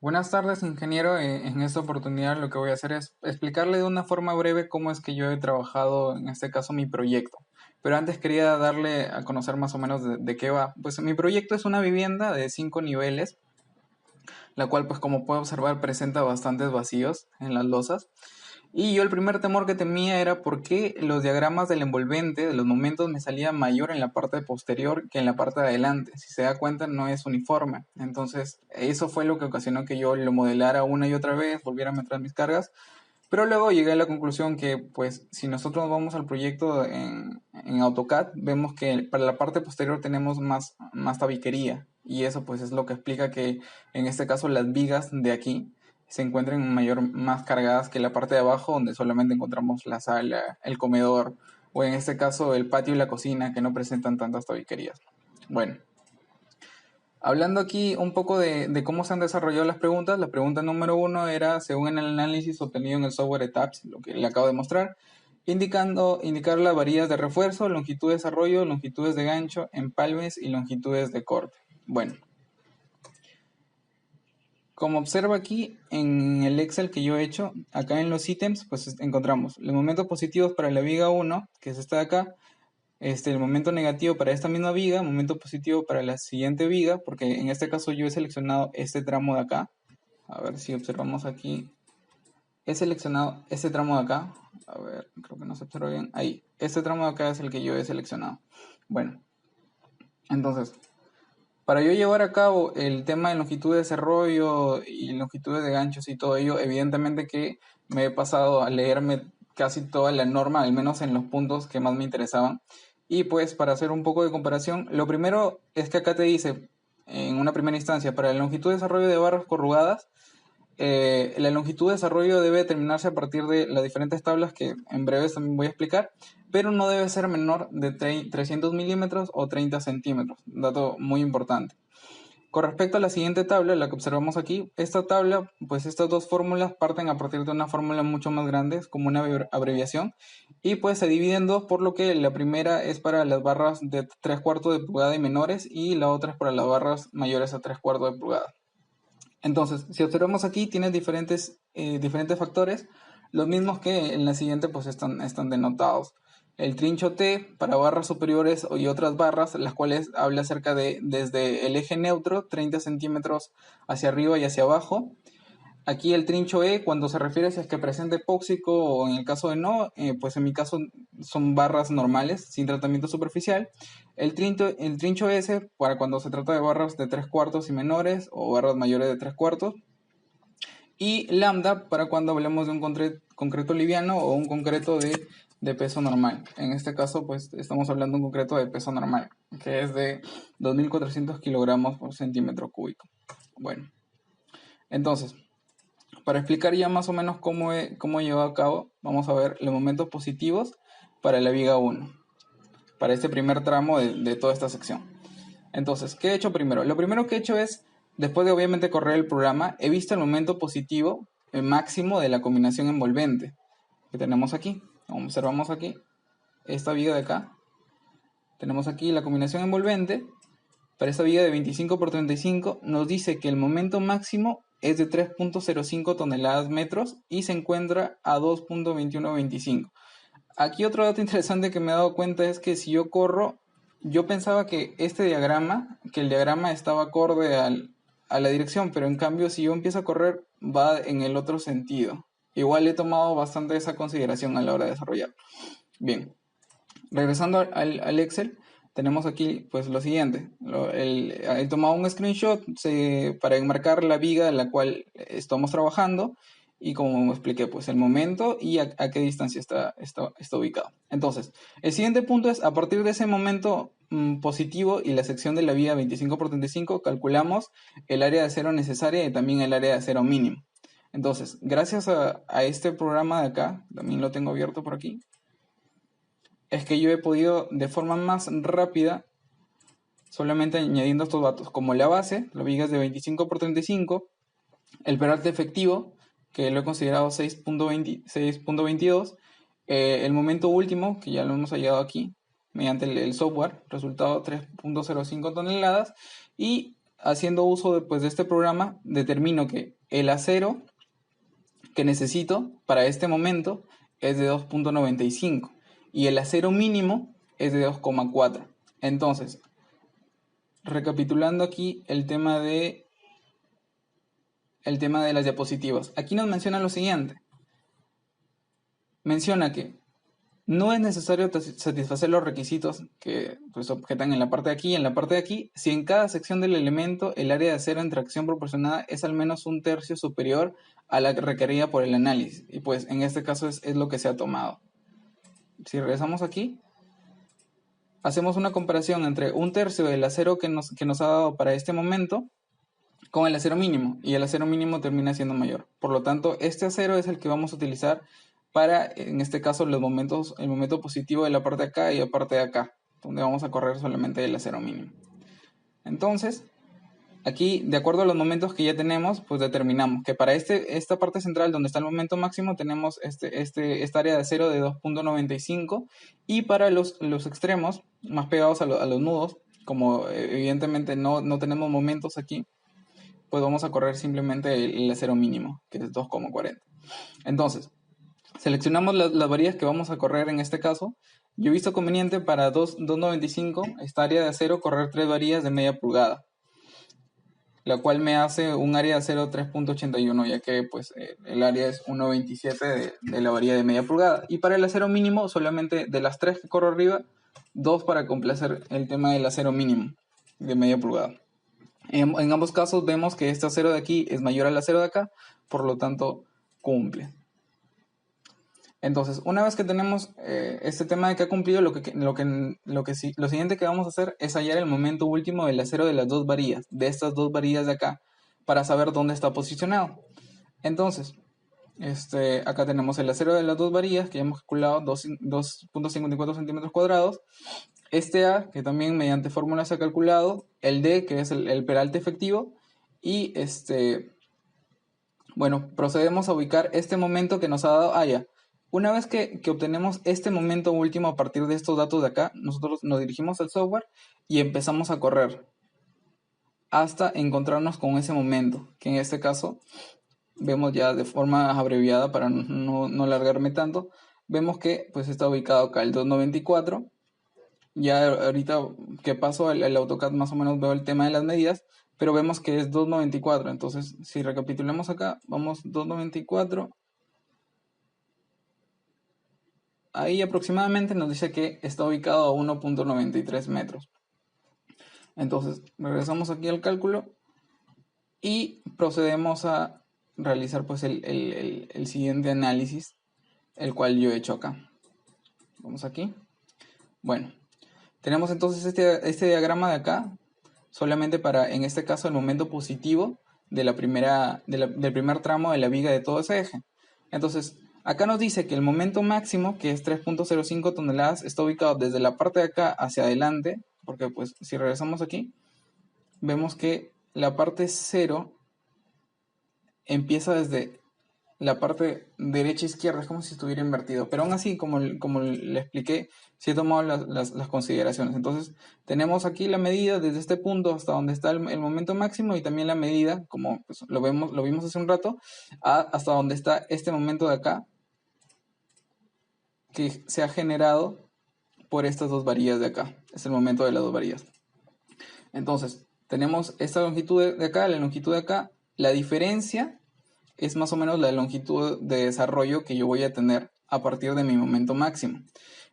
Buenas tardes, ingeniero. En esta oportunidad lo que voy a hacer es explicarle de una forma breve cómo es que yo he trabajado, en este caso, mi proyecto. Pero antes quería darle a conocer más o menos de qué va. Pues mi proyecto es una vivienda de 5 niveles, la cual, pues como puede observar, presenta bastantes vacíos en las losas. Y yo el primer temor que temía era por qué los diagramas del envolvente, de los momentos, me salía mayor en la parte posterior que en la parte de adelante. Si se da cuenta, no es uniforme. Entonces, eso fue lo que ocasionó que yo lo modelara una y otra vez, volviera a meter mis cargas. Pero luego llegué a la conclusión que, pues, si nosotros vamos al proyecto en AutoCAD, vemos que para la parte posterior tenemos más tabiquería. Y eso, pues, es lo que explica que, en este caso, las vigas de aquí se encuentren más cargadas que la parte de abajo, donde solamente encontramos la sala, el comedor, o en este caso, el patio y la cocina, que no presentan tantas tabiquerías. Bueno, hablando aquí un poco de cómo se han desarrollado las preguntas, la pregunta número uno era, según el análisis obtenido en el software ETAPS, lo que le acabo de mostrar, indicar las varillas de refuerzo, longitud de desarrollo, longitudes de gancho, empalmes y longitudes de corte. Bueno, como observa aquí en el Excel que yo he hecho, acá en los ítems, pues encontramos los momentos positivos para la viga 1, que es esta de acá, el momento negativo para esta misma viga, momento positivo para la siguiente viga, porque en este caso yo he seleccionado este tramo de acá. A ver si observamos aquí. He seleccionado este tramo de acá. A ver, creo que no se observa bien. Ahí. Este tramo de acá es el que yo he seleccionado. Bueno, entonces, para yo llevar a cabo el tema de longitud de desarrollo y longitudes de ganchos y todo ello, evidentemente que me he pasado a leerme casi toda la norma, al menos en los puntos que más me interesaban. Y pues para hacer un poco de comparación, lo primero es que acá te dice, en una primera instancia, para la longitud de desarrollo de barras corrugadas, la longitud de desarrollo debe determinarse a partir de las diferentes tablas que en breves también voy a explicar, pero no debe ser menor de 300 milímetros o 30 centímetros, dato muy importante. Con respecto a la siguiente tabla, la que observamos aquí, esta tabla, pues estas dos fórmulas parten a partir de una fórmula mucho más grande, es como una abreviación, y pues se divide en dos, por lo que la primera es para las barras de 3 cuartos de pulgada y menores, y la otra es para las barras mayores a 3 cuartos de pulgada. Entonces, si observamos aquí, tienes diferentes factores, los mismos que en la siguiente pues están denotados. El trincho T para barras superiores y otras barras, las cuales habla acerca de desde el eje neutro, 30 centímetros hacia arriba y hacia abajo. Aquí el trincho E, cuando se refiere a si es que presenta epóxico o en el caso de no, pues en mi caso son barras normales, sin tratamiento superficial. El trincho S, para cuando se trata de barras de 3 cuartos y menores o barras mayores de 3 cuartos. Y lambda, para cuando hablemos de un concreto liviano o un concreto de peso normal. En este caso, pues estamos hablando de un concreto de peso normal, que es de 2.400 kilogramos por centímetro cúbico. Bueno, entonces, para explicar ya más o menos cómo he llevado a cabo, vamos a ver los momentos positivos para la viga 1, para este primer tramo de toda esta sección. Entonces, ¿qué he hecho primero? Lo primero que he hecho es, después de obviamente correr el programa, he visto el momento positivo máximo de la combinación envolvente que tenemos aquí. Como observamos aquí, esta viga de acá, tenemos aquí la combinación envolvente. Para esta viga de 25 por 35 nos dice que el momento máximo es de 3.05 toneladas metros y se encuentra a 2.2125. Aquí otro dato interesante que me he dado cuenta es que si yo corro, yo pensaba que que el diagrama estaba acorde a la dirección, pero en cambio si yo empiezo a correr va en el otro sentido. Igual he tomado bastante esa consideración a la hora de desarrollar. Bien, regresando al Excel, tenemos aquí pues lo siguiente. He tomado un screenshot para enmarcar la viga en la cual estamos trabajando y como expliqué, pues el momento y a qué distancia está ubicado. Entonces, el siguiente punto es, a partir de ese momento positivo y la sección de la viga 25 por 35, calculamos el área de acero necesaria y también el área de acero mínimo. Entonces, gracias a este programa de acá, también lo tengo abierto por aquí, es que yo he podido de forma más rápida, solamente añadiendo estos datos, como la base, la viga es de 25 por 35, el peralte efectivo, que lo he considerado 6.22, el momento último, que ya lo hemos hallado aquí, mediante el software, resultado 3.05 toneladas, y haciendo uso de este programa, determino que el acero que necesito para este momento es de 2.95 y el acero mínimo es de 2,4. Entonces, recapitulando aquí el tema de las diapositivas. Aquí nos menciona lo siguiente. Menciona que no es necesario satisfacer los requisitos que pues, objetan en la parte de aquí y en la parte de aquí si en cada sección del elemento el área de acero en tracción proporcionada es al menos 1/3 superior a la requerida por el análisis. Y pues en este caso es lo que se ha tomado. Si regresamos aquí, hacemos una comparación entre 1/3 del acero que nos ha dado para este momento con el acero mínimo, y el acero mínimo termina siendo mayor. Por lo tanto, este acero es el que vamos a utilizar para, en este caso, el momento positivo de la parte de acá y la parte de acá, donde vamos a correr solamente el acero mínimo. Entonces, aquí, de acuerdo a los momentos que ya tenemos, pues determinamos que para esta parte central donde está el momento máximo tenemos esta área de acero de 2.95, y para los extremos, más pegados a los nudos, como evidentemente no tenemos momentos aquí, pues vamos a correr simplemente el acero mínimo, que es 2,40. Entonces, seleccionamos las varillas que vamos a correr en este caso. Yo he visto conveniente para 2.95, esta área de acero, correr 3 varillas de media pulgada, la cual me hace un área de acero 3.81, ya que pues el área es 1.27 de la varilla de media pulgada. Y para el acero mínimo, solamente de las 3 que corro arriba, 2 para complacer el tema del acero mínimo de media pulgada. En ambos casos vemos que este acero de aquí es mayor al acero de acá, por lo tanto cumple. Entonces, una vez que tenemos este tema de que ha cumplido, lo siguiente que vamos a hacer es hallar el momento último del acero de las dos varillas, de estas dos varillas de acá, para saber dónde está posicionado. Entonces, acá tenemos el acero de las dos varillas, que ya hemos calculado, 2.54 centímetros cuadrados. Este A, que también mediante fórmula se ha calculado, el D, que es el peralte efectivo, y bueno, procedemos a ubicar este momento que nos ha dado ya. Una vez que obtenemos este momento último a partir de estos datos de acá, nosotros nos dirigimos al software y empezamos a correr hasta encontrarnos con ese momento, que en este caso vemos ya de forma abreviada para no alargarme tanto. Vemos que pues está ubicado acá el 294. Ya ahorita que paso el AutoCAD más o menos veo el tema de las medidas, pero vemos que es 294. Entonces, si recapitulemos acá, vamos 294. Ahí aproximadamente nos dice que está ubicado a 1.93 metros. Entonces, regresamos aquí al cálculo y procedemos a realizar pues el siguiente análisis, el cual yo he hecho acá. Vamos aquí. Bueno, tenemos entonces este diagrama de acá, solamente para, en este caso, el momento positivo de del primer tramo de la viga de todo ese eje. Entonces, acá nos dice que el momento máximo, que es 3.05 toneladas, está ubicado desde la parte de acá hacia adelante, porque pues si regresamos aquí, vemos que la parte 0 empieza desde la parte derecha-izquierda, es como si estuviera invertido, pero aún así, como le expliqué, sí he tomado las consideraciones. Entonces, tenemos aquí la medida desde este punto hasta donde está el momento máximo, y también la medida, como pues, lo vimos hace un rato, hasta donde está este momento de acá, que se ha generado por estas dos varillas de acá. Es el momento de las dos varillas. Entonces, tenemos esta longitud de acá, la longitud de acá. La diferencia es más o menos la longitud de desarrollo que yo voy a tener a partir de mi momento máximo.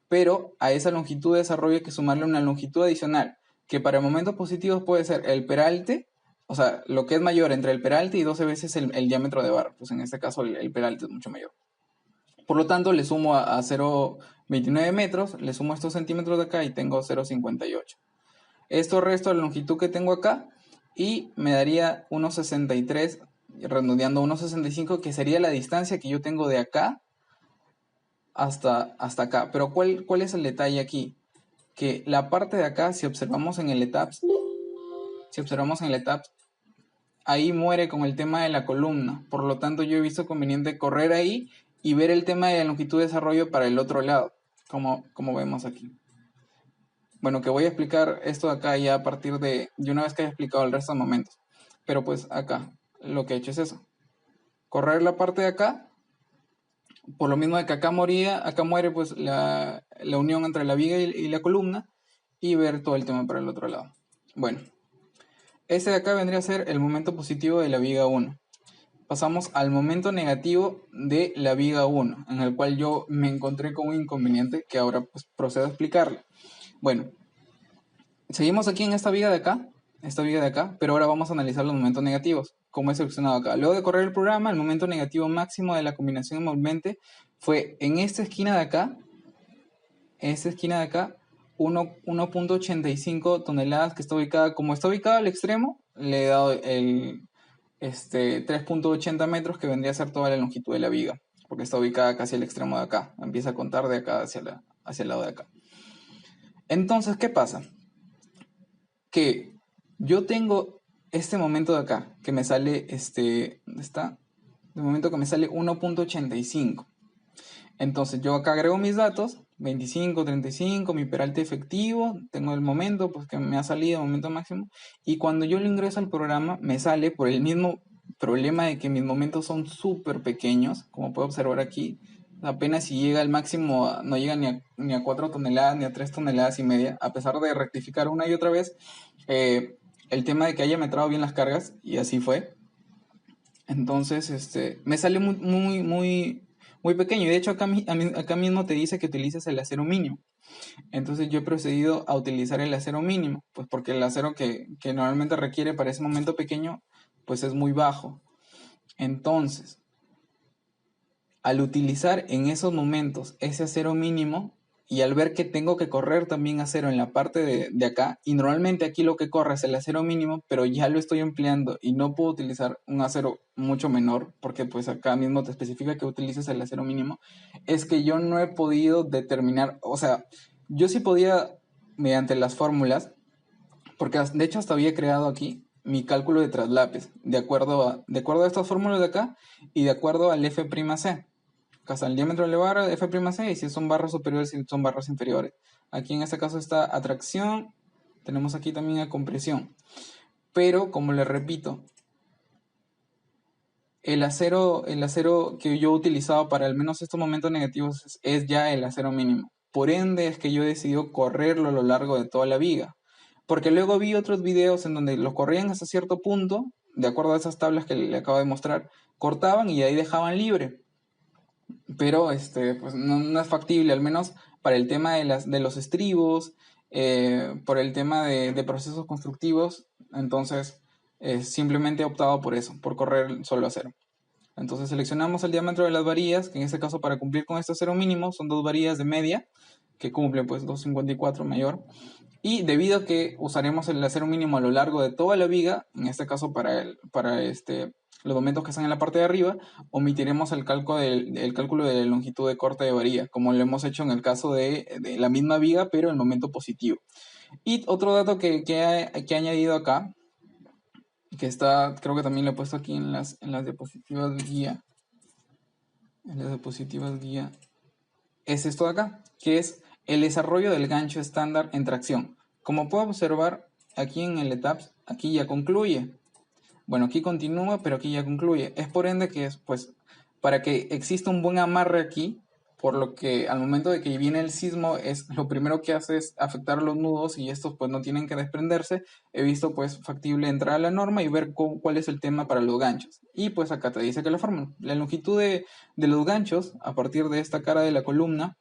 Pero a esa longitud de desarrollo hay que sumarle una longitud adicional, que para momentos positivos puede ser el peralte, o sea, lo que es mayor entre el peralte y 12 veces el diámetro de barra. Pues en este caso el peralte es mucho mayor. Por lo tanto, le sumo a 0,29 metros, le sumo estos centímetros de acá y tengo 0,58. Esto resto la longitud que tengo acá y me daría 1,63, redondeando 1,65, que sería la distancia que yo tengo de acá hasta acá. Pero ¿cuál es el detalle aquí? Que la parte de acá, si observamos en el ETABS, ahí muere con el tema de la columna. Por lo tanto, yo he visto conveniente correr ahí y ver el tema de la longitud de desarrollo para el otro lado, como vemos aquí. Bueno, que voy a explicar esto de acá ya a partir de una vez que haya explicado el resto de momentos. Pero pues acá, lo que he hecho es eso. Correr la parte de acá, por lo mismo de que acá muere pues la unión entre la viga y la columna, y ver todo el tema para el otro lado. Bueno, ese de acá vendría a ser el momento positivo de la viga uno. Pasamos al momento negativo de la viga uno, en el cual yo me encontré con un inconveniente que ahora pues procedo a explicarle. Bueno, seguimos aquí en esta viga de acá, pero ahora vamos a analizar los momentos negativos, como he seleccionado acá. Luego de correr el programa, el momento negativo máximo de la combinación envolvente fue en esta esquina de acá, 1.85 toneladas que está ubicada, como está ubicada al extremo, le he dado el 3.80 metros que vendría a ser toda la longitud de la viga, porque está ubicada casi al extremo de acá, empieza a contar de acá hacia el lado de acá. Entonces, ¿qué pasa? Que yo tengo este momento de acá, que me sale, ¿dónde está? De momento que me sale 1.85. Entonces yo acá agrego mis datos, 25, 35, mi peralte efectivo, tengo el momento pues que me ha salido, momento máximo, y cuando yo lo ingreso al programa me sale por el mismo problema de que mis momentos son súper pequeños, como puedo observar aquí, apenas si llega al máximo, no llega ni a 4 toneladas, ni a 3 toneladas y media, a pesar de rectificar una y otra vez, eh, el tema de que haya metrado bien las cargas, y así fue. Entonces, me sale muy pequeño. Y de hecho, acá mismo te dice que utilices el acero mínimo. Entonces, yo he procedido a utilizar el acero mínimo, pues porque el acero que normalmente requiere para ese momento pequeño, pues es muy bajo. Entonces, al utilizar en esos momentos ese acero mínimo y al ver que tengo que correr también acero en la parte de acá, y normalmente aquí lo que corre es el acero mínimo, pero ya lo estoy empleando y no puedo utilizar un acero mucho menor, porque pues acá mismo te especifica que utilices el acero mínimo, es que yo no he podido determinar, o sea, yo sí podía mediante las fórmulas, porque de hecho hasta había creado aquí mi cálculo de traslapes, de acuerdo a estas fórmulas de acá y de acuerdo al F'C. Acá está el diámetro de la barra de F'C y si son barras superiores y si son barras inferiores. Aquí en este caso está atracción, tenemos aquí también a compresión. Pero como les repito, el acero que yo he utilizado para al menos estos momentos negativos es ya el acero mínimo. Por ende es que yo he decidido correrlo a lo largo de toda la viga. Porque luego vi otros videos en donde lo corrían hasta cierto punto, de acuerdo a esas tablas que le acabo de mostrar, cortaban y ahí dejaban libre. Pero pues no es factible, al menos para el tema de los estribos, por el tema de procesos constructivos. Entonces simplemente he optado por eso, por correr solo acero. Entonces seleccionamos el diámetro de las varillas, que en este caso para cumplir con este acero mínimo son dos varillas de media, que cumplen pues 2.54 mayor. Y debido a que usaremos el acero mínimo a lo largo de toda la viga, en este caso para los momentos que están en la parte de arriba, omitiremos el cálculo de la longitud de corte de varilla, como lo hemos hecho en el caso de la misma viga, pero el momento positivo. Y otro dato que he añadido acá, que está, creo que también lo he puesto aquí en las diapositivas guía, es esto de acá, que es el desarrollo del gancho estándar en tracción. Como puedo observar aquí en el ETAPS, aquí ya concluye. Bueno, aquí continúa, pero aquí ya concluye. Es por ende que es, pues, para que exista un buen amarre aquí, por lo que al momento de que viene el sismo, lo primero que hace es afectar los nudos y estos pues no tienen que desprenderse. He visto pues factible entrar a la norma y ver cuál es el tema para los ganchos. Y pues acá te dice que la longitud de los ganchos a partir de esta cara de la columna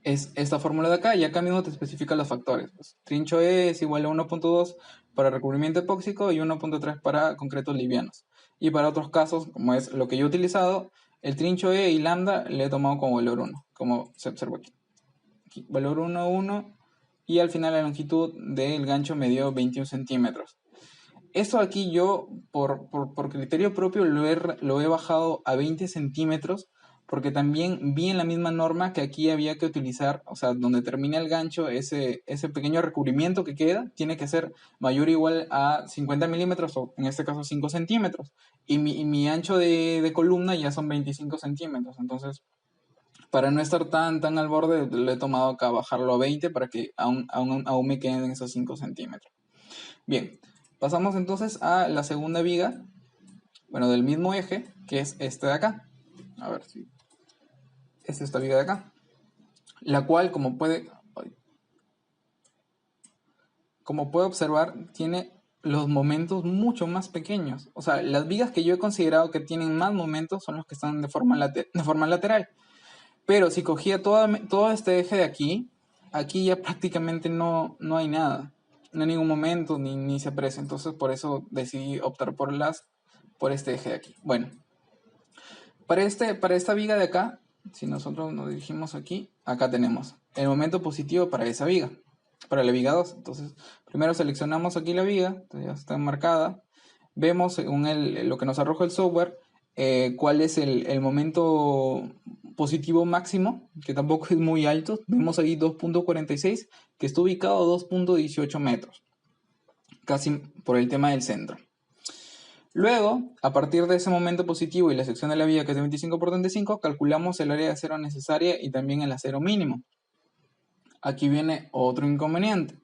es esta fórmula de acá, y acá mismo te especifica los factores. Pues, trincho E es igual a 1.2 para recubrimiento epóxico y 1.3 para concretos livianos. Y para otros casos, como es lo que yo he utilizado, el trincho E y lambda le he tomado como valor 1, como se observa aquí. Valor 1, 1, y al final la longitud del gancho me dio 21 centímetros. Esto aquí yo, por criterio propio, lo he bajado a 20 centímetros, porque también vi en la misma norma que aquí había que utilizar, o sea, donde termina el gancho, ese pequeño recubrimiento que queda, tiene que ser mayor o igual a 50 milímetros, o en este caso 5 centímetros. Y mi ancho de columna ya son 25 centímetros. Entonces, Para no estar tan al borde, le he tomado acá bajarlo a 20 para que aún me queden esos 5 centímetros. Bien, pasamos entonces a la segunda viga, bueno, del mismo eje, que es este de acá. A ver si es esta viga de acá. La cual, como puede observar, tiene los momentos mucho más pequeños. O sea, las vigas que yo he considerado que tienen más momentos son los que están de forma lateral. Pero si cogía todo este eje de aquí ya prácticamente no hay nada. No hay ningún momento ni se aprecia. Entonces por eso decidí optar por este eje de aquí. Bueno, para esta viga de acá, si nosotros nos dirigimos aquí, acá tenemos el momento positivo para esa viga, para la viga 2. Entonces, primero seleccionamos aquí la viga, entonces ya está marcada. Vemos según lo que nos arroja el software, cuál es el momento positivo máximo, que tampoco es muy alto. Vemos ahí 2.46, que está ubicado a 2.18 metros, casi por el tema del centro. Luego, a partir de ese momento positivo y la sección de la viga que es de 25 por 35, calculamos el área de acero necesaria y también el acero mínimo. Aquí viene otro inconveniente,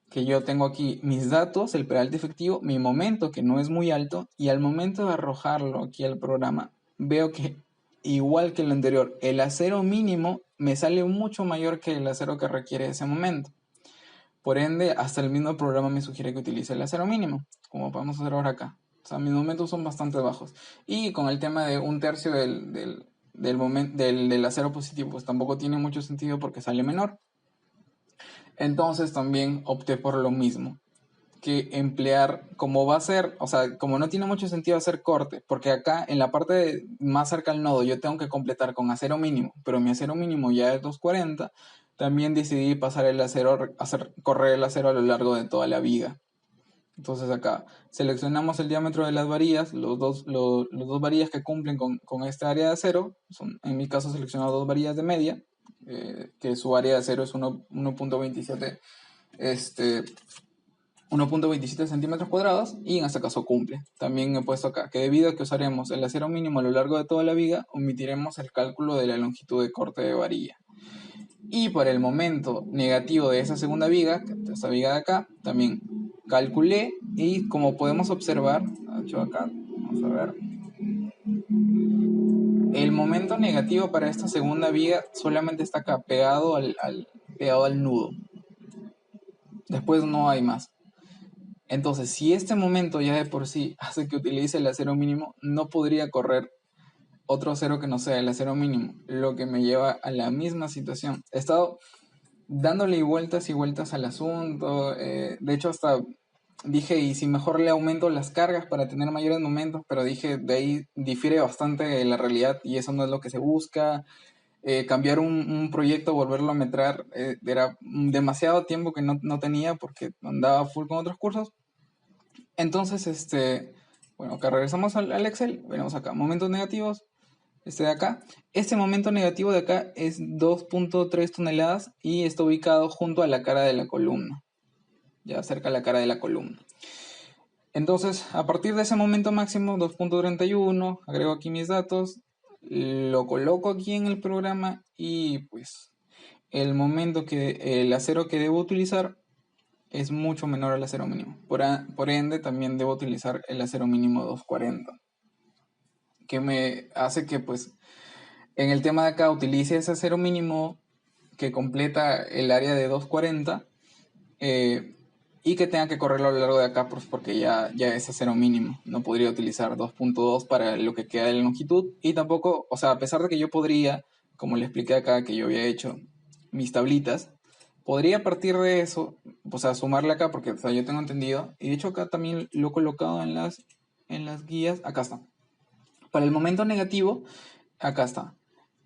que yo tengo aquí mis datos, el peralte efectivo, mi momento que no es muy alto, y al momento de arrojarlo aquí al programa, veo que igual que el anterior, el acero mínimo me sale mucho mayor que el acero que requiere ese momento. Por ende, hasta el mismo programa me sugiere que utilice el acero mínimo, como podemos hacer ahora acá. O sea, mis momentos son bastante bajos. Y con el tema de 1/3 del acero positivo, pues tampoco tiene mucho sentido porque sale menor. Entonces también opté por lo mismo, que emplear, como va a ser, o sea, como no tiene mucho sentido hacer corte, porque acá en la parte más cerca al nodo yo tengo que completar con acero mínimo, pero mi acero mínimo ya es 240, también decidí pasar el acero, correr el acero a lo largo de toda la viga. Entonces acá seleccionamos el diámetro de las varillas, los dos varillas que cumplen con esta área de acero, son, en mi caso seleccionado dos varillas de media, que su área de acero es 1.27 1.27 centímetros cuadrados, y en este caso cumple. También he puesto acá que debido a que usaremos el acero mínimo a lo largo de toda la viga, omitiremos el cálculo de la longitud de corte de varilla. Y para el momento negativo de esa segunda viga, esta viga de acá, también calculé, y como podemos observar, hecho acá, vamos a ver, el momento negativo para esta segunda viga solamente está acá pegado al nudo. Después no hay más. Entonces, si este momento ya de por sí hace que utilice el acero mínimo, no podría correr otro acero que no sea el acero mínimo, lo que me lleva a la misma situación. He estado dándole vueltas y vueltas al asunto, de hecho hasta dije, y si mejor le aumento las cargas para tener mayores momentos, pero dije, de ahí difiere bastante la realidad y eso no es lo que se busca. Cambiar un proyecto, volverlo a metrar, era demasiado tiempo que no tenía porque andaba full con otros cursos. Entonces, bueno, acá regresamos al Excel, venimos acá, momentos negativos, de acá. Este momento negativo de acá es 2.3 toneladas y está ubicado junto a la cara de la columna, ya cerca de la cara de la columna. Entonces, a partir de ese momento máximo, 2.31, agrego aquí mis datos, lo coloco aquí en el programa y pues el el acero que debo utilizar es mucho menor al acero mínimo. Por ende, también debo utilizar el acero mínimo 240, que me hace que pues en el tema de acá utilice ese acero mínimo que completa el área de 240, y que tenga que correrlo a lo largo de acá pues porque ya es acero mínimo. No podría utilizar 2.2 para lo que queda de la longitud, y tampoco, o sea, a pesar de que yo podría, como le expliqué acá que yo había hecho mis tablitas, podría partir de eso, o sea, sumarle acá porque, o sea, yo tengo entendido, y de hecho acá también lo he colocado en las guías, acá está. Para el momento negativo, acá está.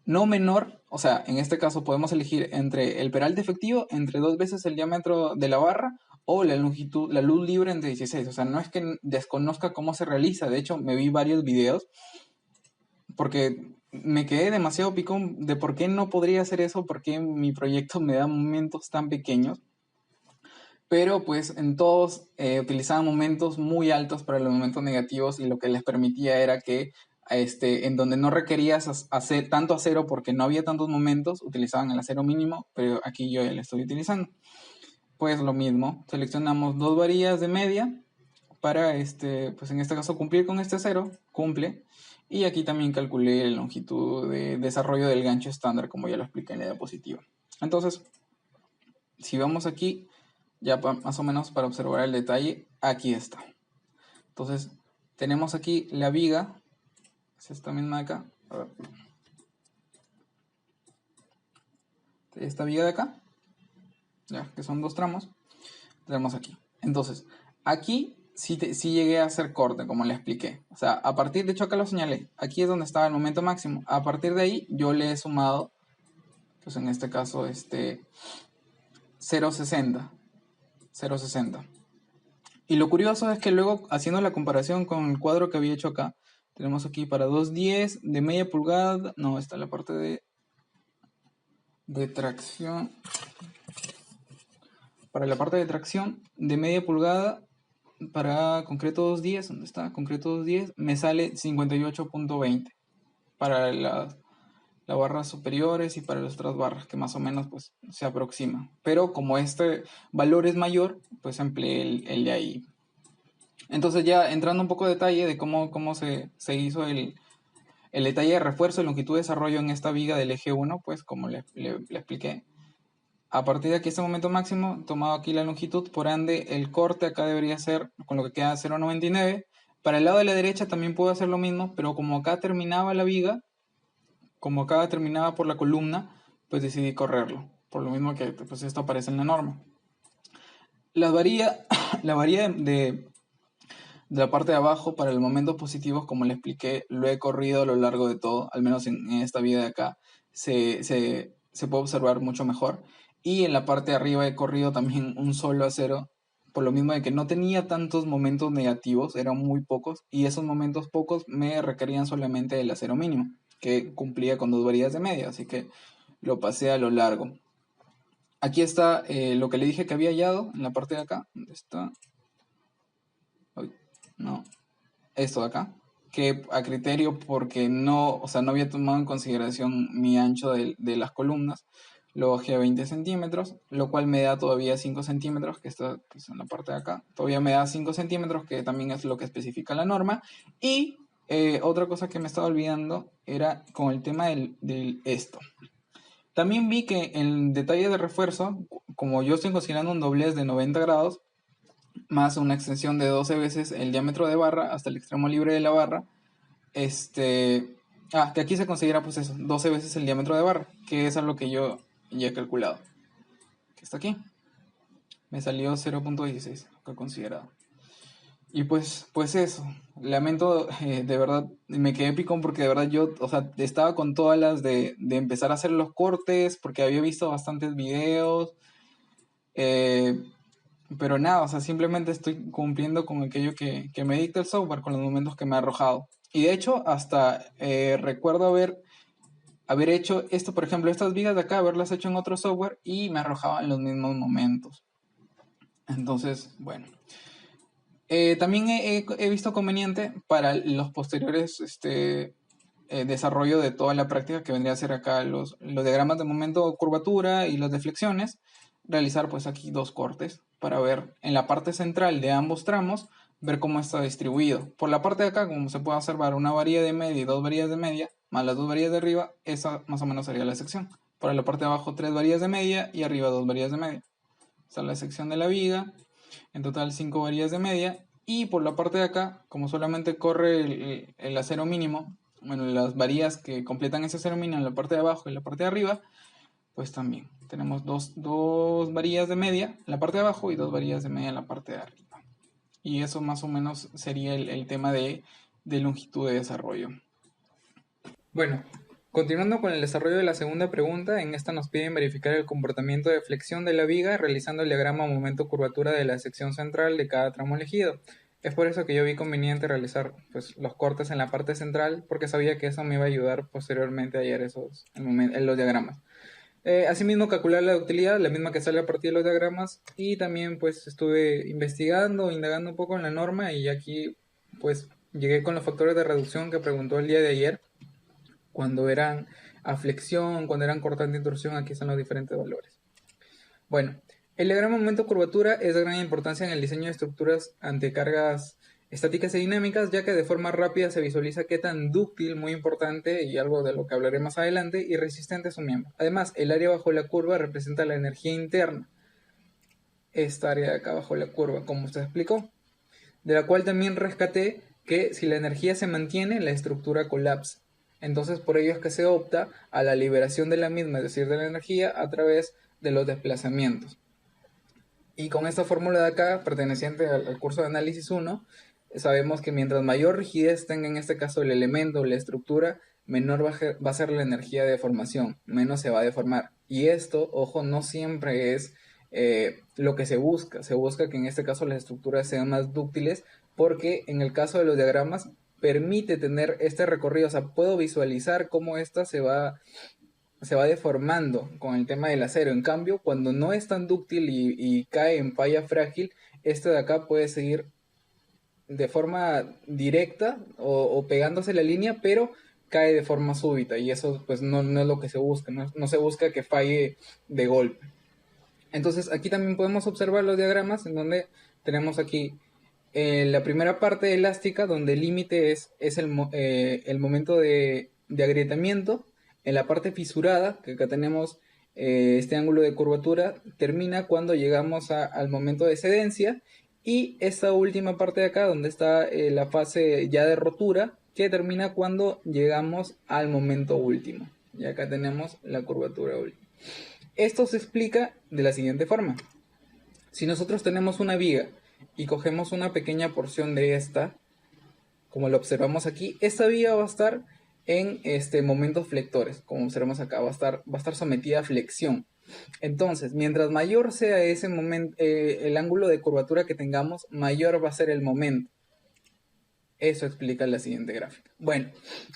No menor, o sea, en este caso podemos elegir entre el peralte efectivo, entre 2 veces el diámetro de la barra, o la longitud, la luz libre entre 16. O sea, no es que desconozca cómo se realiza, de hecho me vi varios videos porque me quedé demasiado picón de por qué no podría hacer eso, por qué mi proyecto me da momentos tan pequeños. Pero pues en todos utilizaban momentos muy altos para los momentos negativos, y lo que les permitía era que en donde no requerías hacer tanto acero porque no había tantos momentos, utilizaban el acero mínimo, pero aquí yo ya lo estoy utilizando. Pues lo mismo, seleccionamos dos varillas de media para pues en este caso cumplir con este acero, cumple. Y aquí también calculé la longitud de desarrollo del gancho estándar, como ya lo expliqué en la diapositiva. Entonces, si vamos aquí, ya más o menos para observar el detalle, aquí está. Entonces, tenemos aquí la viga, es esta misma de acá. A ver. Esta viga de acá, ya que son dos tramos, tenemos aquí. Entonces, aquí sí llegué a hacer corte, como le expliqué. O sea, a partir, de hecho acá lo señalé, aquí es donde estaba el momento máximo. A partir de ahí yo le he sumado, pues en este caso, 0.60. 0.60. Y lo curioso es que luego, haciendo la comparación con el cuadro que había hecho acá, tenemos aquí para 2.10 de media pulgada. No, está la parte de tracción. Para la parte de tracción de media pulgada, para concreto 210, ¿dónde está? Concreto 210, me sale 58.20 para las barras superiores y para las otras barras, que más o menos pues se aproximan. Pero como este valor es mayor, pues empleé el de ahí. Entonces ya entrando un poco de detalle de cómo se hizo el detalle de refuerzo y longitud de desarrollo en esta viga del eje 1, pues como le expliqué. A partir de aquí, este momento máximo, tomado aquí la longitud, por ende el corte acá debería ser con lo que queda 0.99. Para el lado de la derecha también puedo hacer lo mismo, pero como acá terminaba la viga, como acá terminaba por la columna, pues decidí correrlo. Por lo mismo que pues esto aparece en la norma. La varilla de la parte de abajo para los momentos positivos, como le expliqué, lo he corrido a lo largo de todo, al menos en esta viga de acá, se puede observar mucho mejor. Y en la parte de arriba he corrido también un solo acero, por lo mismo de que no tenía tantos momentos negativos, eran muy pocos, y esos momentos pocos me requerían solamente el acero mínimo, que cumplía con dos varillas de media, así que lo pasé a lo largo. Aquí está lo que le dije que había hallado, en la parte de acá, ¿dónde está? Uy, no, esto de acá, que a criterio porque no, o sea, no había tomado en consideración mi ancho de las columnas, lo bajé a 20 centímetros, lo cual me da todavía 5 centímetros, que está pues, en la parte de acá, todavía me da 5 centímetros, que también es lo que especifica la norma. Y otra cosa que me estaba olvidando era con el tema del esto. También vi que en detalle de refuerzo, como yo estoy considerando un doblez de 90 grados, más una extensión de 12 veces el diámetro de barra hasta el extremo libre de la barra, que aquí se considera pues eso, 12 veces el diámetro de barra, que es algo que yo ya he calculado, que está aquí, me salió 0.16, lo que he considerado. Y pues eso, lamento, de verdad, me quedé picón porque de verdad yo, o sea, estaba con todas las de empezar a hacer los cortes, porque había visto bastantes videos, pero nada, o sea, simplemente estoy cumpliendo con aquello que me dicta el software, con los momentos que me ha arrojado. Y de hecho, hasta recuerdo haber hecho esto, por ejemplo, estas vigas de acá, haberlas hecho en otro software y me arrojaban los mismos momentos. Entonces, bueno. También he visto conveniente para los posteriores desarrollo de toda la práctica que vendría a ser acá los diagramas de momento curvatura y los de flexiones, realizar pues aquí dos cortes para ver en la parte central de ambos tramos, ver cómo está distribuido. Por la parte de acá, como se puede observar, una varilla de media y dos varillas de media, más las dos varillas de arriba, esa más o menos sería la sección. Para la parte de abajo, tres varillas de media y arriba dos varillas de media. Esta es la sección de la viga, en total 5 varillas de media. Y por la parte de acá, como solamente corre el acero mínimo, bueno, las varillas que completan ese acero mínimo en la parte de abajo y la parte de arriba, pues también tenemos dos varillas de media en la parte de abajo y dos varillas de media en la parte de arriba. Y eso más o menos sería el tema de longitud de desarrollo. Bueno, continuando con el desarrollo de la segunda pregunta, en esta nos piden verificar el comportamiento de flexión de la viga realizando el diagrama momento-curvatura de la sección central de cada tramo elegido. Es por eso que yo vi conveniente realizar pues, los cortes en la parte central, porque sabía que eso me iba a ayudar posteriormente a hallar en los diagramas. Asimismo, calcular la utilidad, la misma que sale a partir de los diagramas, y también pues estuve investigando, indagando un poco en la norma, y aquí pues Llegué con los factores de reducción que preguntó el día de ayer, cuando eran a flexión, cuando eran cortante de torsión, aquí están los diferentes valores. Bueno, el diagrama momento-curvatura es de gran importancia en el diseño de estructuras ante cargas estáticas y dinámicas, ya que de forma rápida se visualiza qué tan dúctil, muy importante, y algo de lo que hablaré más adelante, y resistente es su miembro. Además, el área bajo la curva representa la energía interna, esta área de acá bajo la curva, como usted explicó, de la cual también rescaté que si la energía se mantiene, la estructura colapsa. Entonces, por ello es que se opta a la liberación de la misma, es decir, de la energía, a través de los desplazamientos. Y con esta fórmula de acá, perteneciente al curso de análisis 1, sabemos que mientras mayor rigidez tenga en este caso el elemento o la estructura, menor va a ser la energía de deformación, menos se va a deformar. Y esto, ojo, no siempre es lo que se busca. Se busca que en este caso las estructuras sean más dúctiles, porque en el caso de los diagramas permite tener este recorrido. O sea, puedo visualizar cómo esta se va deformando con el tema del acero. En cambio, cuando no es tan dúctil y cae en falla frágil, este de acá puede seguir de forma directa o pegándose la línea, pero cae de forma súbita, y eso pues no es lo que se busca, no se busca que falle de golpe. Entonces aquí también podemos observar los diagramas en donde tenemos aquí la primera parte elástica, donde el límite es el momento de agrietamiento. En la parte fisurada, que acá tenemos este ángulo de curvatura, termina cuando llegamos al momento de cedencia. Y esta última parte de acá, donde está la fase ya de rotura, que termina cuando llegamos al momento último. Y acá tenemos la curvatura última. Esto se explica de la siguiente forma. Si nosotros tenemos una viga y cogemos una pequeña porción de esta, como lo observamos aquí, esta viga va a estar en momentos flectores, como observamos acá, va a estar sometida a flexión. Entonces, mientras mayor sea ese momento, el ángulo de curvatura que tengamos, mayor va a ser el momento. Eso explica la siguiente gráfica. Bueno,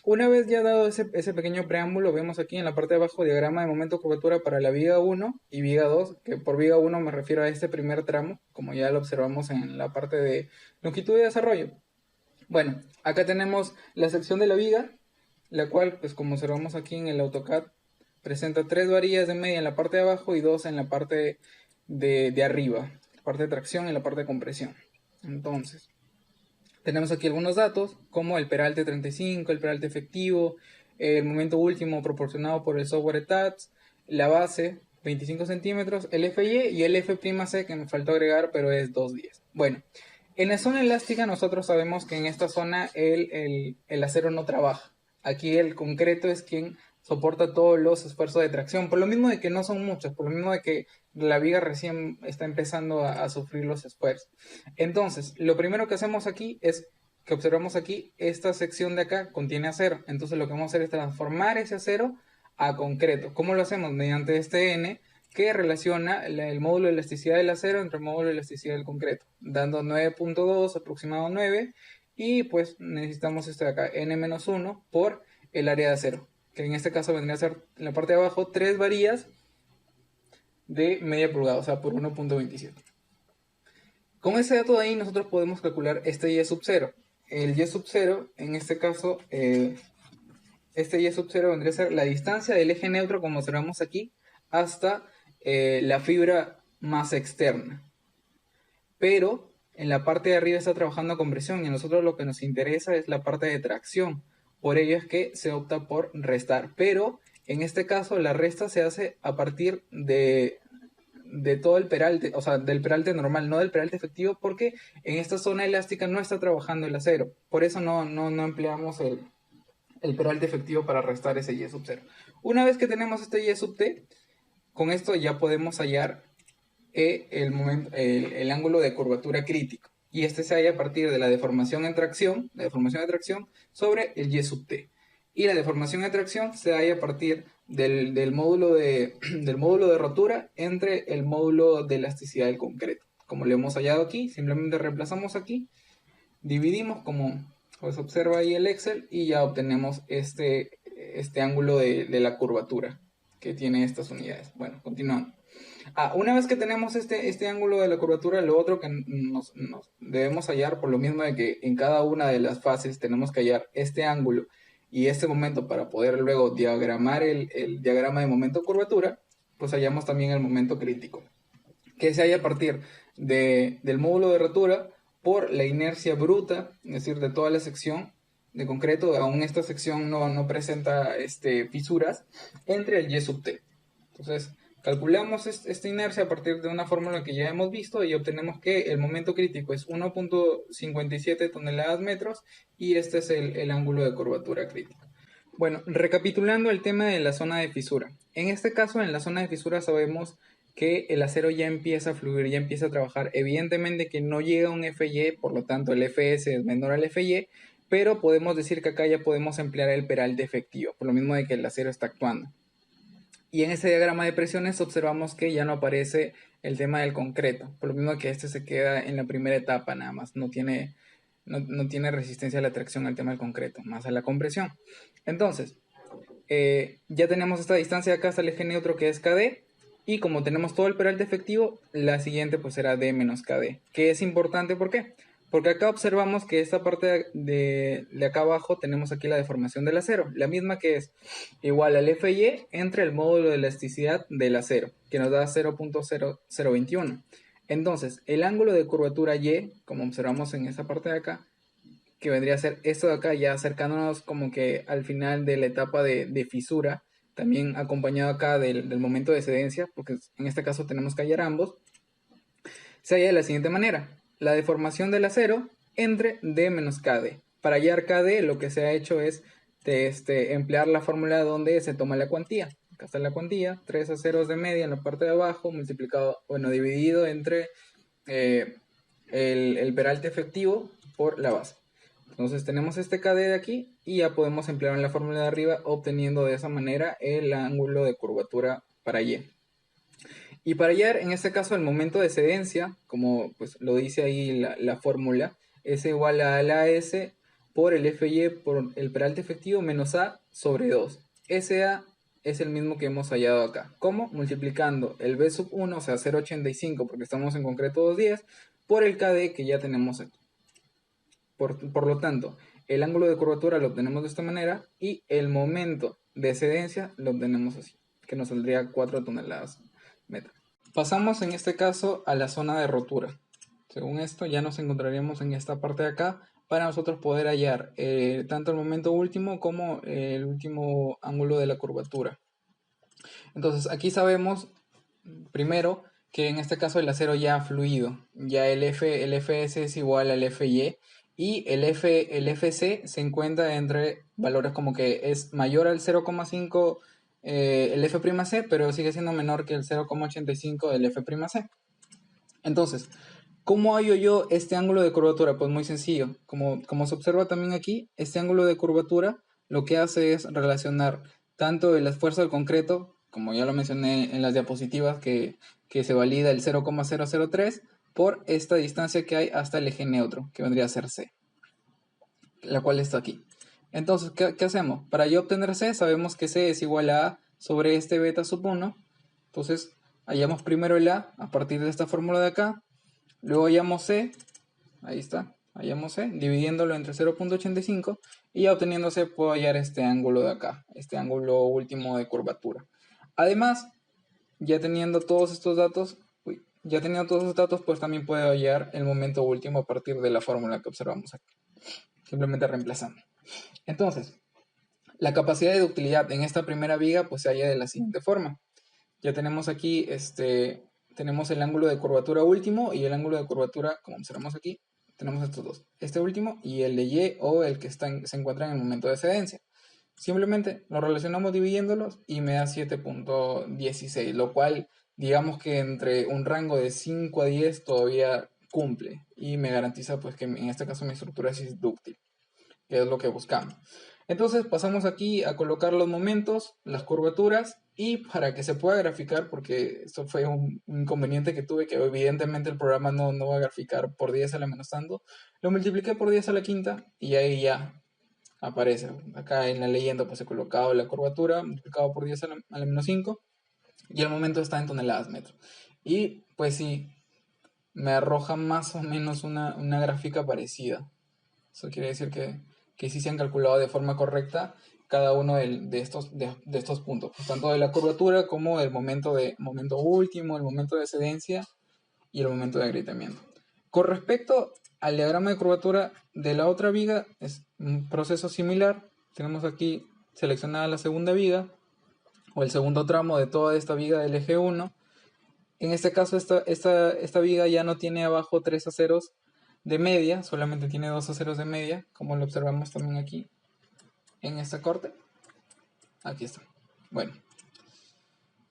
una vez ya dado ese pequeño preámbulo, vemos aquí en la parte de abajo diagrama de momento curvatura para la viga 1 y viga 2, que por viga 1 me refiero a este primer tramo, como ya lo observamos en la parte de longitud de desarrollo. Bueno, acá tenemos la sección de la viga, la cual, pues como observamos aquí en el AutoCAD, presenta 3 varillas de media en la parte de abajo y 2 en la parte de arriba, la parte de tracción y la parte de compresión. Entonces, tenemos aquí algunos datos, como el peralte 35, el peralte efectivo, el momento último proporcionado por el software ETATS, la base 25 centímetros, el FY y el F'C, que me faltó agregar, pero es 210. Bueno, en la zona elástica nosotros sabemos que en esta zona el acero no trabaja. Aquí el concreto es quien soporta todos los esfuerzos de tracción, por lo mismo de que no son muchos, por lo mismo de que la viga recién está empezando a sufrir los esfuerzos. Entonces, lo primero que hacemos aquí es que observamos aquí, esta sección de acá contiene acero. Entonces lo que vamos a hacer es transformar ese acero a concreto. ¿Cómo lo hacemos? Mediante este N, que relaciona el módulo de elasticidad del acero entre el módulo de elasticidad del concreto, dando 9.2 aproximado 9, y pues necesitamos este de acá, N-1 por el área de acero, que en este caso vendría a ser en la parte de abajo 3 varillas de media pulgada, o sea, por 1.27. Con ese dato de ahí nosotros podemos calcular este Y sub 0. El Y sub 0, en este caso, este Y sub 0 vendría a ser la distancia del eje neutro, como observamos aquí, hasta la fibra más externa. Pero en la parte de arriba está trabajando con presión y a nosotros lo que nos interesa es la parte de tracción. Por ello es que se opta por restar. Pero en este caso la resta se hace a partir de todo el peralte, o sea, del peralte normal, no del peralte efectivo, porque en esta zona elástica no está trabajando el acero. Por eso no empleamos el peralte efectivo para restar ese Y sub 0. Una vez que tenemos este Y sub t, con esto ya podemos hallar el ángulo de curvatura crítico. Y este se halla a partir de la deformación en tracción, sobre el Y sub t. Y la deformación de tracción se halla a partir del módulo de rotura entre el módulo de elasticidad del concreto. Como lo hemos hallado aquí, simplemente reemplazamos aquí, dividimos como pues observa ahí el Excel y ya obtenemos este ángulo de la curvatura, que tiene estas unidades. Bueno, continuamos. Una vez que tenemos este ángulo de la curvatura, lo otro que nos debemos hallar, por lo mismo de que en cada una de las fases tenemos que hallar este ángulo y este momento para poder luego diagramar el diagrama de momento curvatura, pues hallamos también el momento crítico, que se halla a partir del módulo de rotura por la inercia bruta, es decir, de toda la sección de concreto, aún esta sección no presenta fisuras, entre el y sub t. Entonces, calculamos esta inercia a partir de una fórmula que ya hemos visto y obtenemos que el momento crítico es 1.57 toneladas metros y este es el ángulo de curvatura crítico. Bueno, recapitulando el tema de la zona de fisura. En este caso, en la zona de fisura sabemos que el acero ya empieza a fluir, ya empieza a trabajar. Evidentemente que no llega a un FY, por lo tanto el FS es menor al FY, pero podemos decir que acá ya podemos emplear el peralte efectivo, por lo mismo de que el acero está actuando. Y en ese diagrama de presiones observamos que ya no aparece el tema del concreto, por lo mismo que este se queda en la primera etapa nada más, no tiene resistencia a la tracción al tema del concreto, más a la compresión. Entonces, ya tenemos esta distancia acá hasta el eje neutro que es KD, y como tenemos todo el peralte efectivo, la siguiente pues será D menos KD, que es importante, ¿por qué? Porque acá observamos que esta parte de acá abajo tenemos aquí la deformación del acero, la misma que es igual al FY entre el módulo de elasticidad del acero, que nos da 0.0021. Entonces, el ángulo de curvatura Y, como observamos en esta parte de acá, que vendría a ser esto de acá, ya acercándonos como que al final de la etapa de fisura, también acompañado acá del momento de excedencia, porque en este caso tenemos que hallar ambos, se halla de la siguiente manera: la deformación del acero entre D menos KD. Para hallar KD lo que se ha hecho es emplear la fórmula donde se toma la cuantía. Acá está la cuantía, 3 aceros de media en la parte de abajo, dividido entre el peralte efectivo por la base. Entonces tenemos este KD de aquí y ya podemos emplear en la fórmula de arriba, obteniendo de esa manera el ángulo de curvatura para Y. Y para hallar en este caso el momento de excedencia, como pues lo dice ahí la fórmula, es igual a la S por el FY por el peralte efectivo menos A sobre 2. SA es el mismo que hemos hallado acá. ¿Cómo? Multiplicando el B sub 1, o sea 0.85 porque estamos en concreto 210, por el KD que ya tenemos aquí. Por lo tanto, el ángulo de curvatura lo obtenemos de esta manera y el momento de excedencia lo obtenemos así, que nos saldría 4 toneladas metro. Pasamos en este caso a la zona de rotura. Según esto ya nos encontraríamos en esta parte de acá para nosotros poder hallar tanto el momento último como el último ángulo de la curvatura. Entonces aquí sabemos primero que en este caso el acero ya ha fluido, ya el FS es igual al FY y el FC se encuentra entre valores como que es mayor al 0,5 el F'C, pero sigue siendo menor que el 0,85 del F'C. Entonces, ¿cómo hallo yo este ángulo de curvatura? Pues muy sencillo. Como se observa también aquí, este ángulo de curvatura lo que hace es relacionar tanto el esfuerzo del concreto, como ya lo mencioné en las diapositivas, que se valida el 0,003 por esta distancia que hay hasta el eje neutro, que vendría a ser C, la cual está aquí. Entonces, ¿qué hacemos? Para yo obtener C, sabemos que C es igual a A sobre este beta sub 1. Entonces, hallamos primero el A partir de esta fórmula de acá. Luego hallamos C, ahí está, hallamos C, dividiéndolo entre 0.85 y ya obteniendo C puedo hallar este ángulo de acá, este ángulo último de curvatura. Además, ya teniendo todos estos datos, pues también puedo hallar el momento último a partir de la fórmula que observamos aquí, simplemente reemplazando. Entonces, la capacidad de ductilidad en esta primera viga pues se halla de la siguiente forma. Ya tenemos aquí tenemos el ángulo de curvatura último y el ángulo de curvatura, como observamos aquí, tenemos estos dos, este último y el de Y o el que se encuentra en el momento de excedencia. Simplemente lo relacionamos dividiéndolos y me da 7.16, lo cual digamos que entre un rango de 5 a 10 todavía cumple y me garantiza pues que en este caso mi estructura es dúctil, que es lo que buscamos. Entonces pasamos aquí a colocar los momentos, las curvaturas, y para que se pueda graficar, porque esto fue un inconveniente que tuve, que evidentemente el programa no va a graficar por 10 a la menos tanto, lo multipliqué por 10 a la quinta y ahí ya aparece. Acá en la leyenda pues he colocado la curvatura multiplicado por 10 a la menos 5 y el momento está en toneladas metro. Y pues sí, me arroja más o menos una gráfica parecida. Eso quiere decir que sí se han calculado de forma correcta cada uno de estos puntos, pues, tanto de la curvatura como el momento último, el momento de excedencia y el momento de agrietamiento. Con respecto al diagrama de curvatura de la otra viga, es un proceso similar. Tenemos aquí seleccionada la segunda viga o el segundo tramo de toda esta viga del eje 1. En este caso, esta viga ya no tiene abajo 3 aceros de media, solamente tiene 2 aceros de media, como lo observamos también aquí en esta corte. Aquí está. Bueno,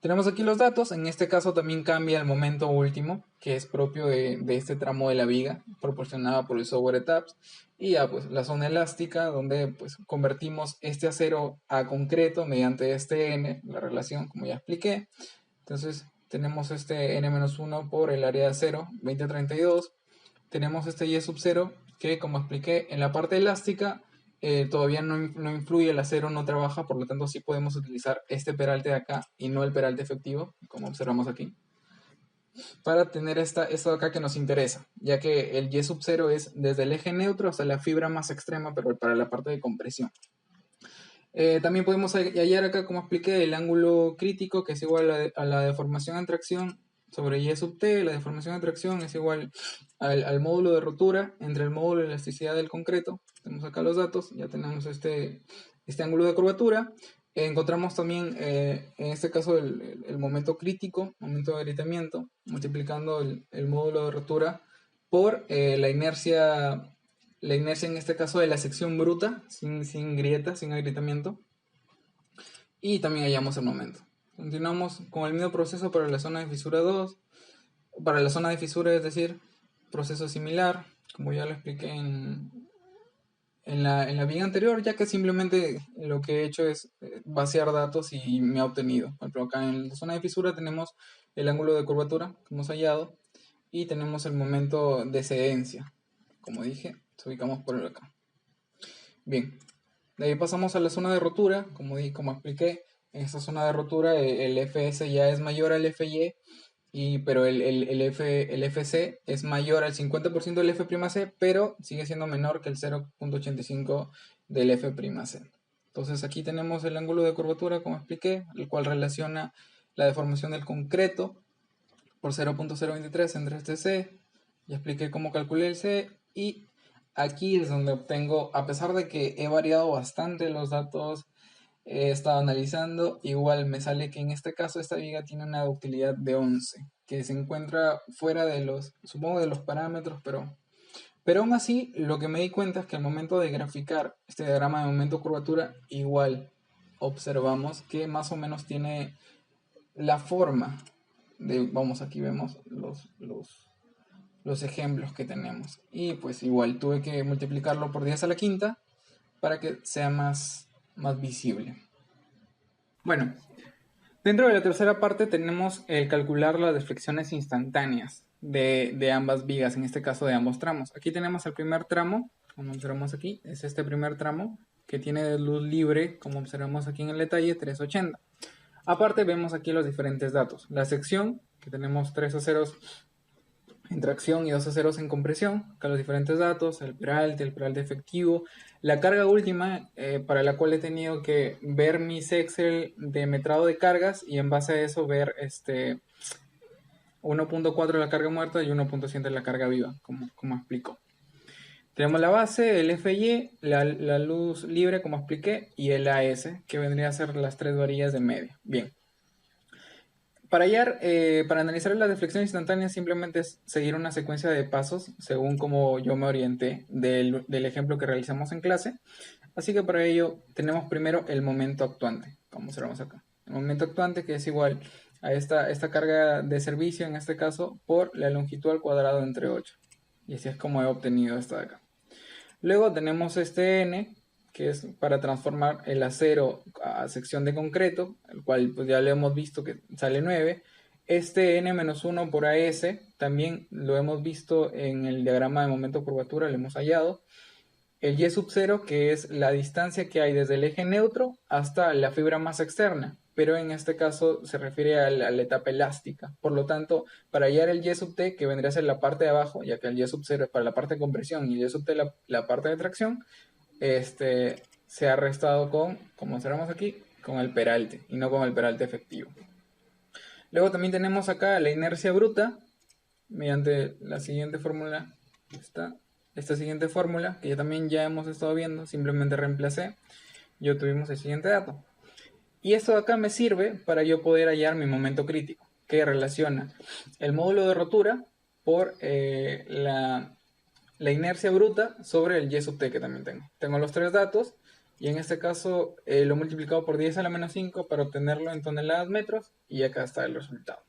tenemos aquí los datos. En este caso también cambia el momento último, que es propio de este tramo de la viga, proporcionado por el software ETABS. Y ya pues la zona elástica, donde pues convertimos este acero a concreto mediante este N, la relación, como ya expliqué. Entonces tenemos este N-1 por el área de acero, 2032. Tenemos este Y sub 0, que como expliqué, en la parte elástica todavía no influye, el acero no trabaja, por lo tanto sí podemos utilizar este peralte de acá y no el peralte efectivo, como observamos aquí, para tener esto de acá que nos interesa, ya que el Y sub 0 es desde el eje neutro hasta la fibra más extrema, pero para la parte de compresión. También podemos hallar acá, como expliqué, el ángulo crítico, que es igual a la deformación en tracción sobre Y sub t. La deformación en tracción es igual al módulo de rotura entre el módulo de elasticidad del concreto. Tenemos acá los datos, ya tenemos este ángulo de curvatura. Encontramos también, en este caso, el momento crítico, momento de agrietamiento, multiplicando el módulo de rotura por la inercia en este caso de la sección bruta, sin grieta, sin agrietamiento. Y también hallamos el momento. Continuamos con el mismo proceso para la zona de fisura 2. Para la zona de fisura, es decir, proceso similar, como ya lo expliqué en la viga anterior, ya que simplemente lo que he hecho es vaciar datos y me ha obtenido. Por ejemplo, acá en la zona de fisura tenemos el ángulo de curvatura que hemos hallado y tenemos el momento de excedencia. Como dije, nos ubicamos por acá. Bien, de ahí pasamos a la zona de rotura. Como expliqué, en esta zona de rotura el Fs ya es mayor al Fy, pero el Fc es mayor al 50% del F'C, pero sigue siendo menor que el 0.85 del F'C. Entonces aquí tenemos el ángulo de curvatura, como expliqué, el cual relaciona la deformación del concreto por 0.023 entre este C. Ya expliqué cómo calculé el C y aquí es donde obtengo, a pesar de que he variado bastante los datos, he estado analizando, igual me sale que en este caso esta viga tiene una ductilidad de 11, que se encuentra fuera de supongo de los parámetros, pero aún así lo que me di cuenta es que al momento de graficar este diagrama de momento curvatura, igual observamos que más o menos tiene la forma vamos, aquí vemos los ejemplos que tenemos. Y pues igual tuve que multiplicarlo por 10 a la quinta para que sea más visible. Bueno, dentro de la tercera parte tenemos el calcular las deflexiones instantáneas de ambas vigas, en este caso de ambos tramos. Aquí tenemos el primer tramo, como observamos aquí, es este primer tramo que tiene de luz libre, como observamos aquí en el detalle, 380. Aparte vemos aquí los diferentes datos. La sección, que tenemos 3 aceros en tracción y 2 aceros en compresión. Acá los diferentes datos, el peralte efectivo. La carga última, para la cual he tenido que ver mis Excel de metrado de cargas y en base a eso ver 1.4 de la carga muerta y 1.7 de la carga viva, como explico. Tenemos la base, el FY, la luz libre, como expliqué, y el AS, que vendría a ser las tres varillas de media. Bien. Para analizar las deflexiones instantáneas simplemente es seguir una secuencia de pasos según como yo me orienté del ejemplo que realizamos en clase. Así que para ello tenemos primero el momento actuante, como observamos acá. El momento actuante, que es igual a esta carga de servicio, en este caso, por la longitud al cuadrado entre 8. Y así es como he obtenido esta de acá. Luego tenemos este N, que es para transformar el acero a sección de concreto, el cual pues ya lo hemos visto que sale 9. Este N-1 por AS también lo hemos visto en el diagrama de momento curvatura, lo hemos hallado. el y sub 0, que es la distancia que hay desde el eje neutro hasta la fibra más externa, pero en este caso se refiere a la etapa elástica. Por lo tanto, para hallar el y sub t, que vendría a ser la parte de abajo, ya que el y sub 0 es para la parte de compresión y el y sub t la parte de tracción, se ha restado con, como observamos aquí, con el peralte y no con el peralte efectivo. Luego también tenemos acá la inercia bruta, mediante la siguiente fórmula, esta siguiente fórmula, que también ya hemos estado viendo, simplemente reemplacé, y obtuvimos el siguiente dato. Y esto de acá me sirve para yo poder hallar mi momento crítico, que relaciona el módulo de rotura por la inercia bruta sobre el y sub t que también tengo. Tengo los tres datos y en este caso lo he multiplicado por 10 a la menos 5 para obtenerlo en toneladas metros y acá está el resultado.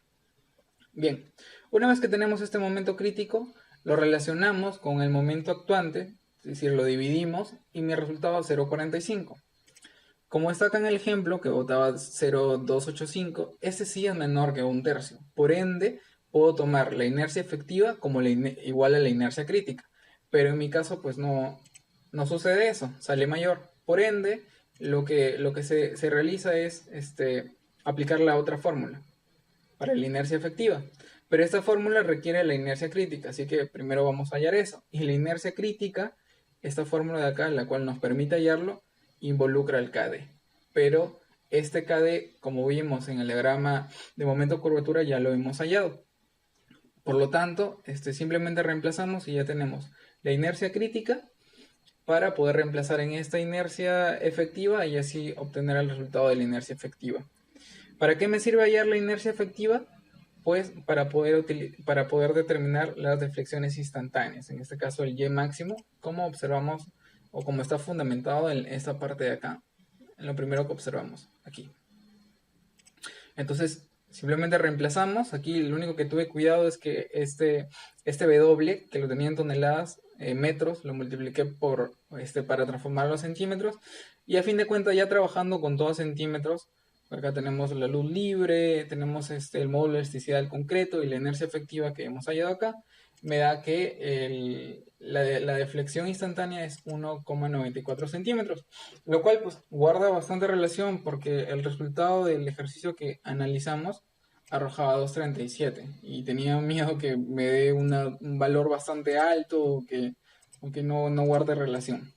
Bien, una vez que tenemos este momento crítico, lo relacionamos con el momento actuante, es decir, lo dividimos y mi resultado es 0,45. Como está acá en el ejemplo, que botaba 0,285, este sí es menor que un tercio. Por ende, puedo tomar la inercia efectiva como igual a la inercia crítica. Pero en mi caso, pues no sucede eso, sale mayor. Por ende, lo que se realiza es aplicar la otra fórmula para la inercia efectiva. Pero esta fórmula requiere la inercia crítica, así que primero vamos a hallar eso. Y la inercia crítica, esta fórmula de acá, la cual nos permite hallarlo, involucra el KD. Pero este KD, como vimos en el diagrama de momento curvatura, ya lo hemos hallado. Por lo tanto, simplemente reemplazamos y ya tenemos la inercia crítica para poder reemplazar en esta inercia efectiva y así obtener el resultado de la inercia efectiva. ¿Para qué me sirve hallar la inercia efectiva? Pues para poder determinar las deflexiones instantáneas, en este caso el Y máximo, como observamos o como está fundamentado en esta parte de acá, en lo primero que observamos aquí. Entonces, simplemente reemplazamos, aquí lo único que tuve cuidado es que este W, que lo tenía en toneladas, metros, lo multipliqué para transformarlo a centímetros, y a fin de cuentas ya trabajando con todo centímetros, acá tenemos la luz libre, tenemos el módulo de elasticidad del concreto y la inercia efectiva que hemos hallado acá, me da que la deflexión instantánea es 1,94 centímetros, lo cual pues guarda bastante relación porque el resultado del ejercicio que analizamos arrojaba 2,37 y tenía miedo que me dé un valor bastante alto o que no guarde relación.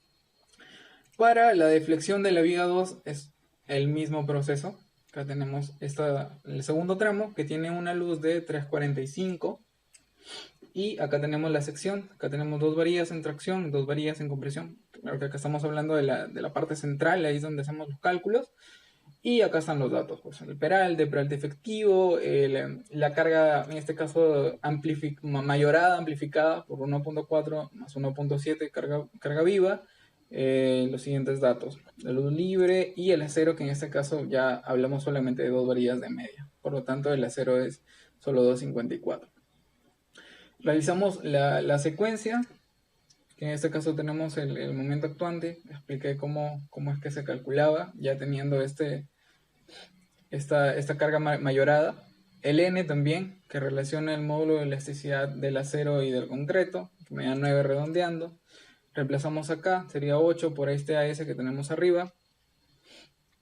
Para la deflexión de la viga 2 es el mismo proceso. Acá tenemos el segundo tramo que tiene una luz de 3,45 y acá tenemos la sección. Acá tenemos dos varillas en tracción, dos varillas en compresión. Claro que acá estamos hablando de la parte central, ahí es donde hacemos los cálculos. Y acá están los datos, pues el peralte efectivo, la carga, en este caso mayorada, amplificada por 1,4 más 1,7 carga viva. Los siguientes datos, la luz libre y el acero, que en este caso ya hablamos solamente de dos varillas de media, por lo tanto el acero es solo 2,54. Realizamos la secuencia, que en este caso tenemos el momento actuante. Expliqué cómo es que se calculaba, ya teniendo esta carga mayorada. El N también, que relaciona el módulo de elasticidad del acero y del concreto, que me da 9 redondeando. Reemplazamos acá, sería 8 por este AS que tenemos arriba.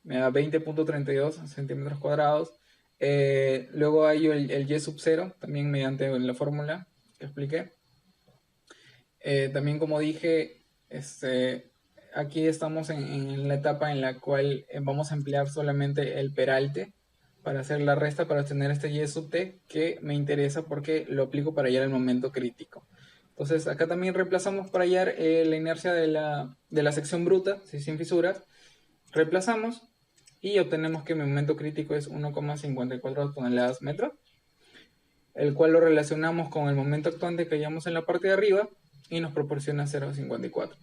Me da 20,32 centímetros cuadrados. Luego hay el Y sub 0, también mediante la fórmula que expliqué. También, como dije, aquí estamos en la etapa en la cual vamos a emplear solamente el peralte para hacer la resta para obtener este Y sub t, que me interesa porque lo aplico para hallar el momento crítico. Entonces acá también reemplazamos para hallar la inercia de la sección bruta, sin fisuras. Reemplazamos y obtenemos que mi momento crítico es 1,54 toneladas metro, el cual lo relacionamos con el momento actuante que hallamos en la parte de arriba y nos proporciona 0,54.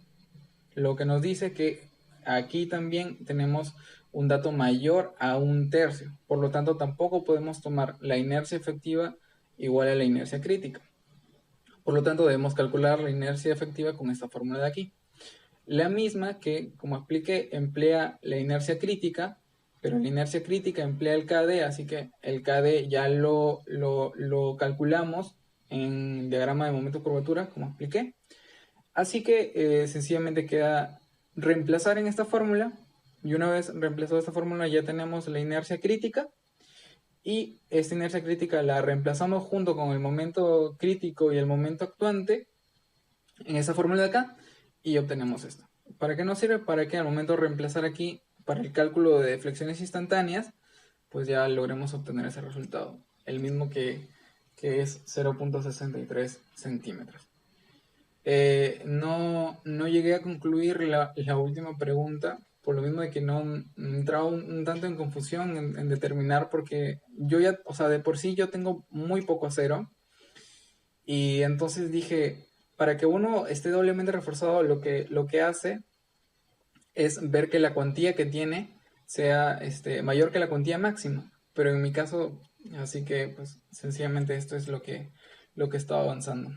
Lo que nos dice que aquí también tenemos un dato mayor a un tercio. Por lo tanto, tampoco podemos tomar la inercia efectiva igual a la inercia crítica. Por lo tanto, debemos calcular la inercia efectiva con esta fórmula de aquí. La misma que, como expliqué, emplea la inercia crítica, pero la inercia crítica emplea el KD, así que el KD ya lo calculamos en el diagrama de momento curvatura, como expliqué. Así que sencillamente queda reemplazar en esta fórmula, y una vez reemplazado esta fórmula ya tenemos la inercia crítica, y esta inercia crítica la reemplazamos junto con el momento crítico y el momento actuante en esa fórmula de acá, y obtenemos esto. ¿Para qué nos sirve? Para que al momento de reemplazar aquí para el cálculo de deflexiones instantáneas, pues ya logremos obtener ese resultado, el mismo que es 0.63 centímetros. No llegué a concluir la última pregunta, por lo mismo de que no entraba un tanto en confusión en determinar, porque yo ya, o sea, de por sí yo tengo muy poco acero, y entonces dije, para que uno esté doblemente reforzado, lo que hace es ver que la cuantía que tiene sea mayor que la cuantía máxima, pero en mi caso, así que pues sencillamente esto es lo que estaba avanzando.